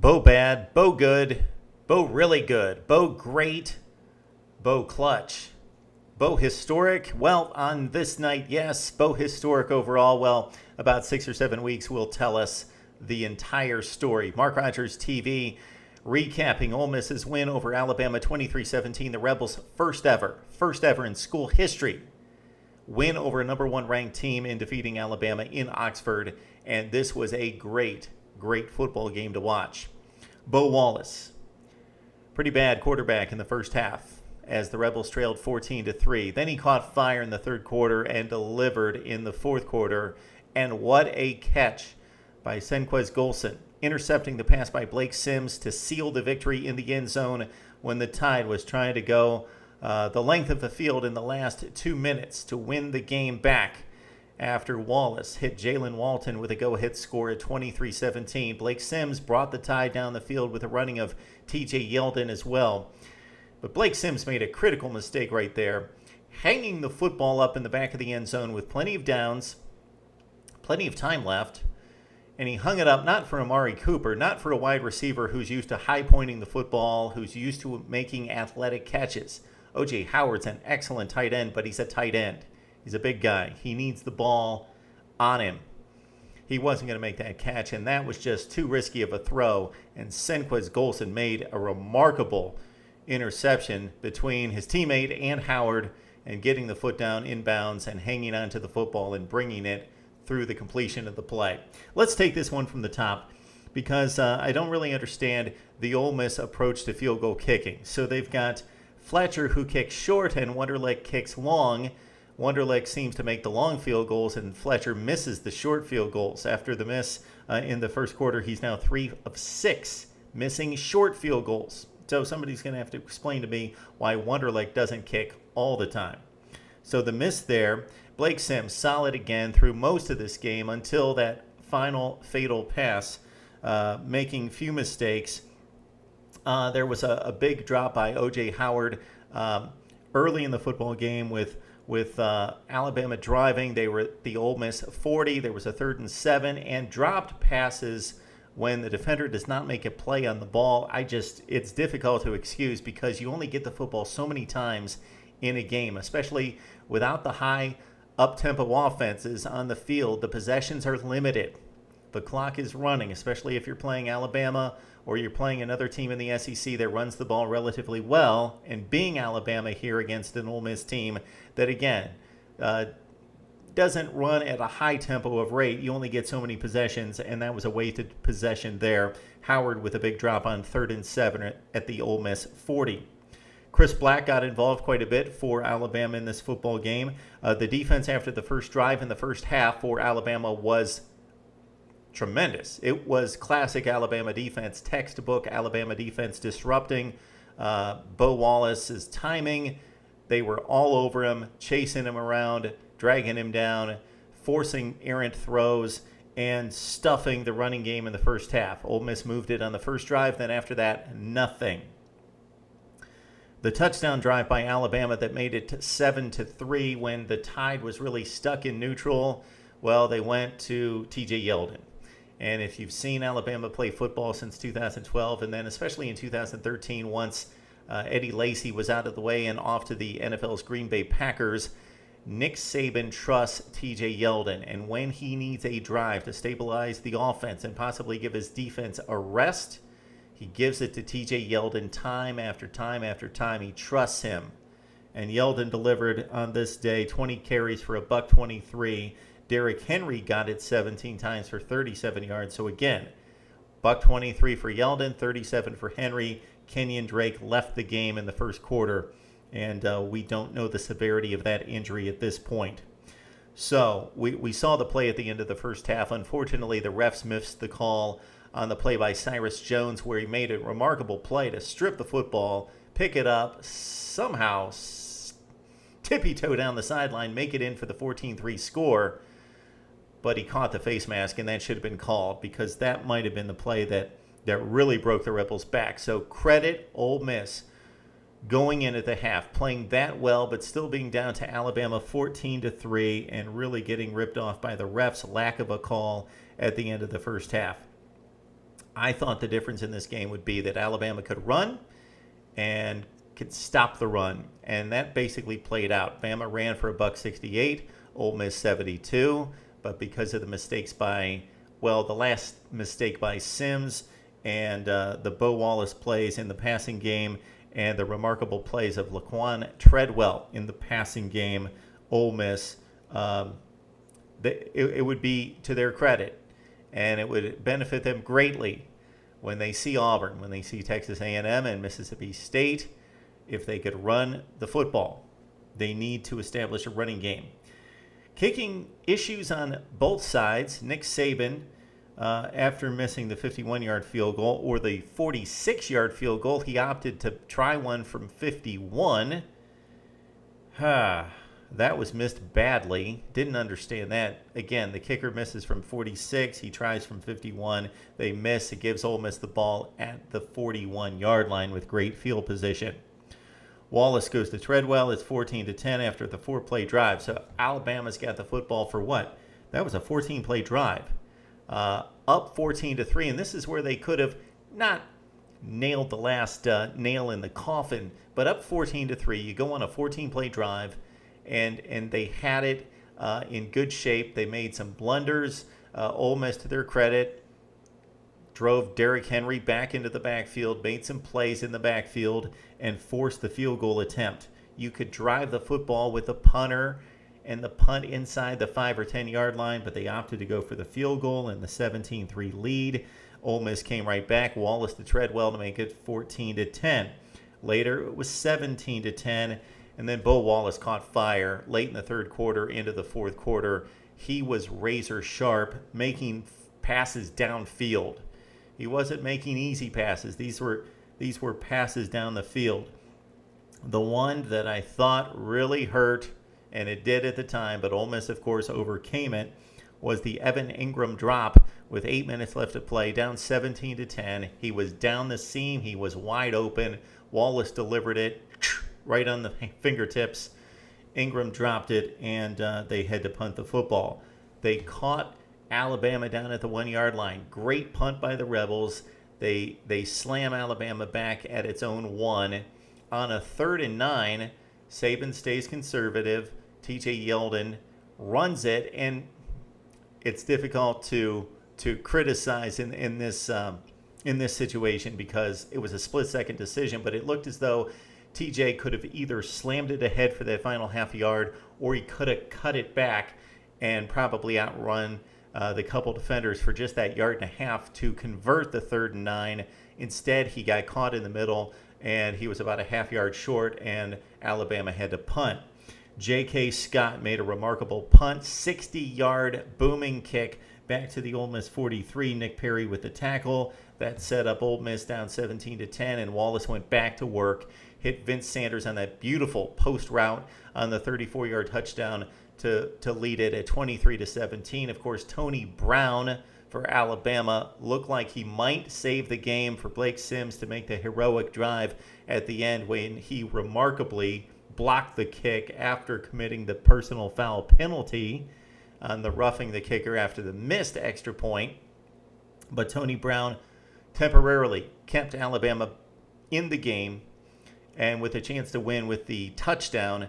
Bo bad, Bo good, Bo really good, Bo great, Bo clutch, Bo historic. Well, on this night, yes, Bo historic overall. Well, about 6 or 7 weeks will tell us the entire story. Mark Rogers TV recapping Ole Miss's win over Alabama 23-17, the Rebels' first ever in school history win over a number one ranked team in defeating Alabama in Oxford. And this was a great football game to watch. Bo Wallace, pretty bad quarterback in the first half as the Rebels trailed 14-3. Then he caught fire in the third quarter and delivered in the fourth quarter. And what a catch by Senquez Golsen, intercepting the pass by Blake Sims to seal the victory in the end zone when the Tide was trying to go the length of the field in the last 2 minutes to win the game back after Wallace hit Jalen Walton with a go-ahead score at 23-17. Blake Sims brought the Tide down the field with a running of TJ Yeldon as well. But Blake Sims made a critical mistake right there, hanging the football up in the back of the end zone with plenty of downs, plenty of time left, and he hung it up not for Amari Cooper, not for a wide receiver who's used to high-pointing the football, who's used to making athletic catches. O.J. Howard's an excellent tight end, but he's a tight end. He's a big guy. He needs the ball on him. He wasn't going to make that catch, and that was just too risky of a throw. And Senquez Golsen made a remarkable interception between his teammate and Howard and getting the foot down inbounds and hanging onto the football and bringing it through the completion of the play. Let's take this one from the top because I don't really understand the Ole Miss approach to field goal kicking. So they've got Fletcher who kicks short and Wonderlic kicks long. Wonderlic seems to make the long field goals, and Fletcher misses the short field goals. After the miss in the first quarter, he's now 3 of 6 missing short field goals. So somebody's going to have to explain to me why Wonderlic doesn't kick all the time. So the miss there, Blake Sims solid again through most of this game until that final fatal pass, making few mistakes. There was a big drop by O.J. Howard early in the football game with Alabama driving. They were at the Ole Miss 40. There was a 3rd and 7 and dropped passes when the defender does not make a play on the ball. It's difficult to excuse because you only get the football so many times in a game, especially without the high up-tempo offenses on the field. The possessions are limited. The clock is running, especially if you're playing Alabama or you're playing another team in the SEC that runs the ball relatively well. And being Alabama here against an Ole Miss team that, again, doesn't run at a high tempo of rate, you only get so many possessions, and that was a wasted possession there. Howard with a big drop on 3rd and 7 at the Ole Miss 40. Chris Black got involved quite a bit for Alabama in this football game. The defense after the first drive in the first half for Alabama was tremendous. It was classic Alabama defense, textbook Alabama defense, disrupting Bo Wallace's timing. They were all over him, chasing him around, dragging him down, forcing errant throws, and stuffing the running game in the first half. Ole Miss moved it on the first drive, then after that, nothing. The touchdown drive by Alabama that made it 7-3 when the Tide was really stuck in neutral, well, they went to TJ Yeldon. And if you've seen Alabama play football since 2012, and then especially in 2013, once Eddie Lacy was out of the way and off to the NFL's Green Bay Packers, Nick Saban trusts TJ Yeldon. And when he needs a drive to stabilize the offense and possibly give his defense a rest, he gives it to TJ Yeldon time after time after time. He trusts him. And Yeldon delivered on this day 20 carries for $123. Derrick Henry got it 17 times for 37 yards. So again, $123 for Yeldon, 37 for Henry. Kenyon Drake left the game in the first quarter, and we don't know the severity of that injury at this point. So we saw the play at the end of the first half. Unfortunately, the refs missed the call on the play by Cyrus Jones, where he made a remarkable play to strip the football, pick it up, somehow tippy-toe down the sideline, make it in for the 14-3 score. But he caught the face mask, and that should have been called because that might have been the play that really broke the Rebels' back. So credit Ole Miss going in at the half, playing that well, but still being down to Alabama 14-3 and really getting ripped off by the refs' lack of a call at the end of the first half. I thought the difference in this game would be that Alabama could run and could stop the run, and that basically played out. Bama ran for $168, Ole Miss 72, but because of the mistakes the last mistake by Sims and the Bo Wallace plays in the passing game and the remarkable plays of Laquon Treadwell in the passing game, Ole Miss, it would be to their credit, and it would benefit them greatly when they see Auburn, when they see Texas A&M and Mississippi State, if they could run the football. They need to establish a running game. Kicking issues on both sides. Nick Saban, after missing the 51-yard field goal or the 46-yard field goal, he opted to try one from 51. That was missed badly. Didn't understand that. Again, the kicker misses from 46. He tries from 51. They miss. It gives Ole Miss the ball at the 41-yard line with great field position. Wallace goes to Treadwell. It's 14-10 after the 4-play drive. So Alabama's got the football for what? That was a 14-play drive. Up 14-3, and this is where they could have not nailed the last nail in the coffin, but up 14-3. You go on a 14-play drive, and they had it in good shape. They made some blunders. Ole Miss, to their credit, drove Derrick Henry back into the backfield, made some plays in the backfield, and forced the field goal attempt. You could drive the football with a punter and the punt inside the 5 or 10 yard line, but they opted to go for the field goal and the 17-3 lead. Ole Miss came right back. Wallace to Treadwell to make it 14-10. Later, it was 17-10, and then Bo Wallace caught fire late in the third quarter into the fourth quarter. He was razor sharp, making passes downfield. He wasn't making easy passes. These were passes down the field. The one that I thought really hurt, and it did at the time, but Ole Miss, of course, overcame it, was the Evan Ingram drop with 8 minutes left to play, down 17-10. He was down the seam. He was wide open. Wallace delivered it right on the fingertips. Ingram dropped it, and they had to punt the football. They caught Alabama down at the 1 yard line. Great punt by the Rebels. They slam Alabama back at its own 1. On a 3rd and 9, Saban stays conservative. TJ Yeldon runs it, and it's difficult to criticize in this situation because it was a split-second decision, but it looked as though TJ could have either slammed it ahead for that final half yard, or he could have cut it back and probably outrun the couple defenders for just that yard and a half to convert the 3rd and 9. Instead, he got caught in the middle, and he was about a half yard short, and Alabama had to punt. J.K. Scott made a remarkable punt, 60-yard booming kick back to the Ole Miss 43. Nick Perry with the tackle. That set up Ole Miss down 17-10, and Wallace went back to work, hit Vince Sanders on that beautiful post route on the 34-yard touchdown to lead it at 23-17. Of course, Tony Brown for Alabama looked like he might save the game for Blake Sims to make the heroic drive at the end when he remarkably blocked the kick after committing the personal foul penalty on the roughing the kicker after the missed extra point. But Tony Brown temporarily kept Alabama in the game and with a chance to win with the touchdown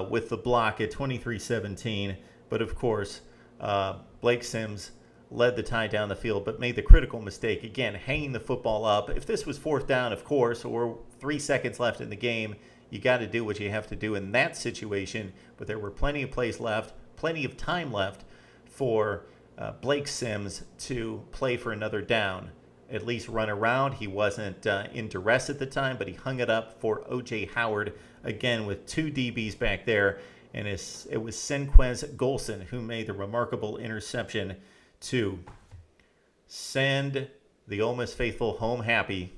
with the block at 23-17. But of course, Blake Sims led the tie down the field, but made the critical mistake, again, hanging the football up. If this was 4th down, of course, or 3 seconds left in the game, you got to do what you have to do in that situation. But there were plenty of plays left, plenty of time left for Blake Sims to play for another down, at least run around. He wasn't in duress at the time, but he hung it up for O.J. Howard, again, with 2 DBs back there. And it was Senquez Golsen who made the remarkable interception to send the Ole Miss faithful home happy.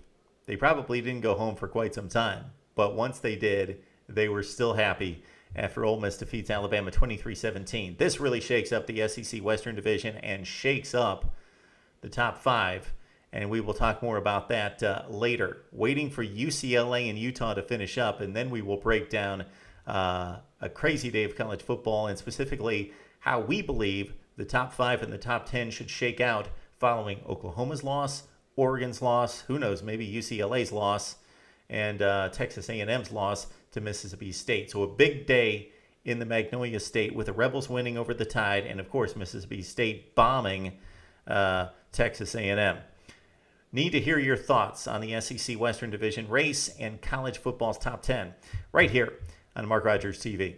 They probably didn't go home for quite some time, but once they did, they were still happy after Ole Miss defeats Alabama 23-17. This really shakes up the SEC Western Division and shakes up the top 5, and we will talk more about that later. Waiting for UCLA and Utah to finish up, and then we will break down a crazy day of college football, and specifically how we believe the top 5 and the top 10 should shake out following Oklahoma's loss, Oregon's loss, who knows, maybe UCLA's loss, and Texas A&M's loss to Mississippi State. So a big day in the Magnolia State with the Rebels winning over the Tide, and of course Mississippi State bombing Texas A&M. Need to hear your thoughts on the SEC Western Division race and college football's top 10 right here on Mark Rogers TV.